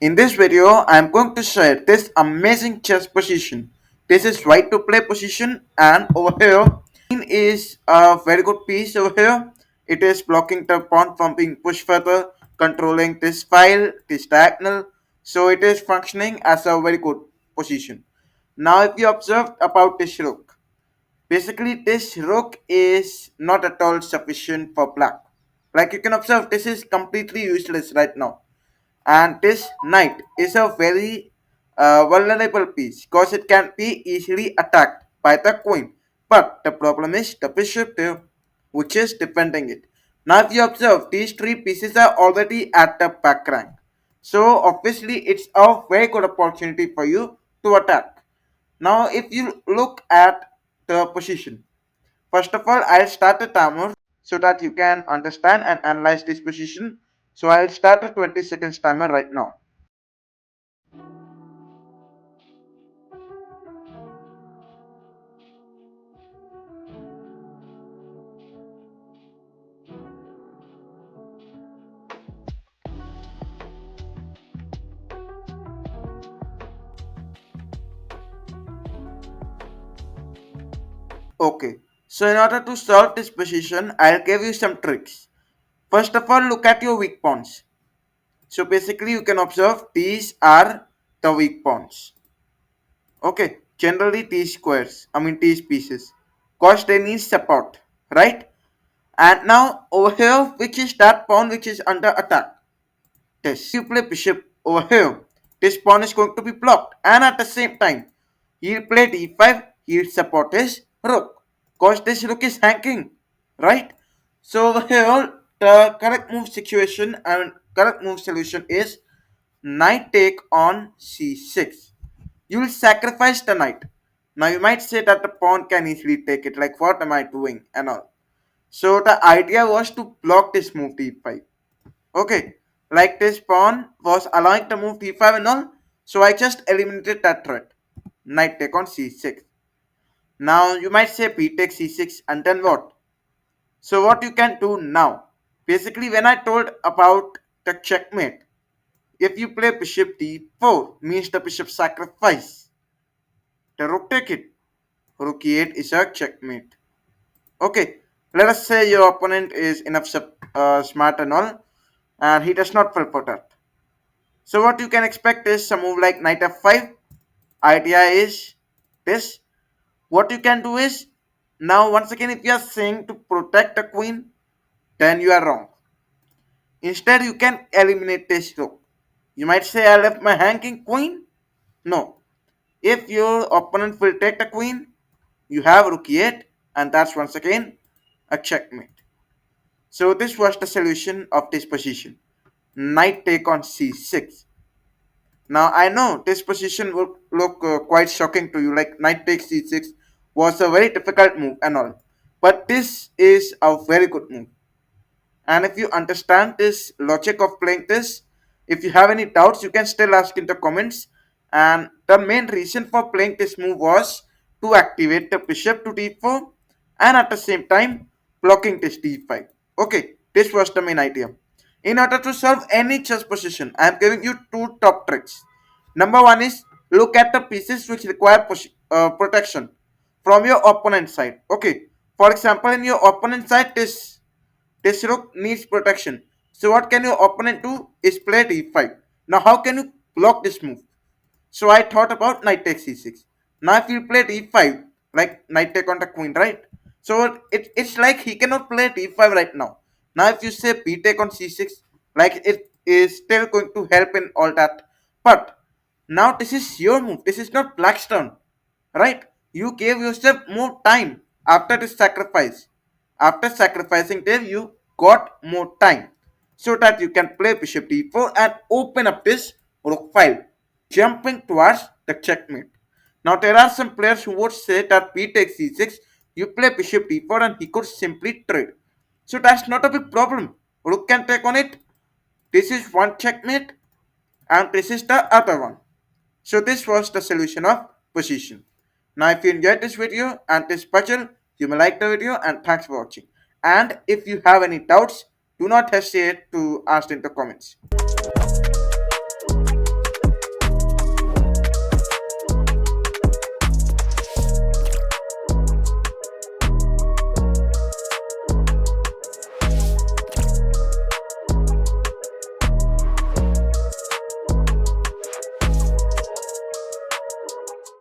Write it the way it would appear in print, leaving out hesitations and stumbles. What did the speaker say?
In this video, I am going to share this amazing chess position. This is right to play position, and over here queen is a very good piece over here. It is blocking the pawn from being pushed further, controlling this file, this diagonal. So it is functioning as a very good position. Now if you observe about this rook, basically this rook is not at all sufficient for black. Like you can observe, this is completely useless right now, and this knight is a very vulnerable piece because it can be easily attacked by the queen, but the problem is the bishop there, which is defending it. Now if you observe, these three pieces are already at the back rank, so obviously it's a very good opportunity for you to attack. Now if you look at the position, first of all, I'll start a timer so that you can understand and analyze this position. So I'll start a 20 seconds timer right now. Okay, so in order to solve this position, I'll give you some tricks. First of all, look at your weak pawns. So basically, you can observe these are the weak pawns. Okay, generally these squares, these pieces, cause they need support, right? And now over here, which is that pawn which is under attack? This. You play bishop over here. This pawn is going to be blocked, and at the same time, he'll play d5. He'll support his rook, cause this rook is hanging, right? So over here, the correct move situation and correct move solution is knight take on c6. You will sacrifice the knight. Now you might say that the pawn can easily take it. Like what am I doing and all. So the idea was to block this move d5. Okay, like this pawn was allowing the move d5 and all, so I just eliminated that threat. Knight take on c6. Now you might say b takes c6 and then what? So what you can do now? Basically, when I told about the checkmate, if you play bishop d4, means the bishop sacrifice. The rook take it. Rook e8 is a checkmate. Okay, let us say your opponent is enough smart and all, and he does not fall for that. So what you can expect is a move like knight f5. Idea is this. What you can do is, now once again, if you are saying to protect the queen, then you are wrong. Instead, you can eliminate this rook. You might say I left my hanging queen. No. If your opponent will take the queen, you have rook e8, and that's once again a checkmate. So this was the solution of this position. Knight take on c6. Now I know this position would look quite shocking to you, like knight takes c6 was a very difficult move and all. But this is a very good move. And if you understand this logic of playing this, if you have any doubts, you can still ask in the comments. And the main reason for playing this move was to activate the bishop to d4 and at the same time blocking this d5. Okay, this was the main idea. In order to solve any chess position, I am giving you two top tricks. Number one is look at the pieces which require protection from your opponent's side. Okay, for example, in your opponent's side, this rook needs protection. So what can your opponent do is play d5. Now how can you block this move? So I thought about knight takes c6. Now if you play d5, like knight take on the queen, right? So it's like he cannot play d5 right now. Now if you say b take on c6, like it is still going to help in all that. But now this is your move. This is not black's turn, right? You gave yourself more time after this sacrifice. After sacrificing there, you got more time so that you can play bishop d4 and open up this rook file, jumping towards the checkmate. Now there are some players who would say that b takes c6, you play bishop d4 and he could simply trade. So that's not a big problem. Rook can take on it. This is one checkmate and this is the other one. So this was the solution of position. Now if you enjoyed this video and this puzzle, you may like the video and thanks for watching. And if you have any doubts, do not hesitate to ask in the comments.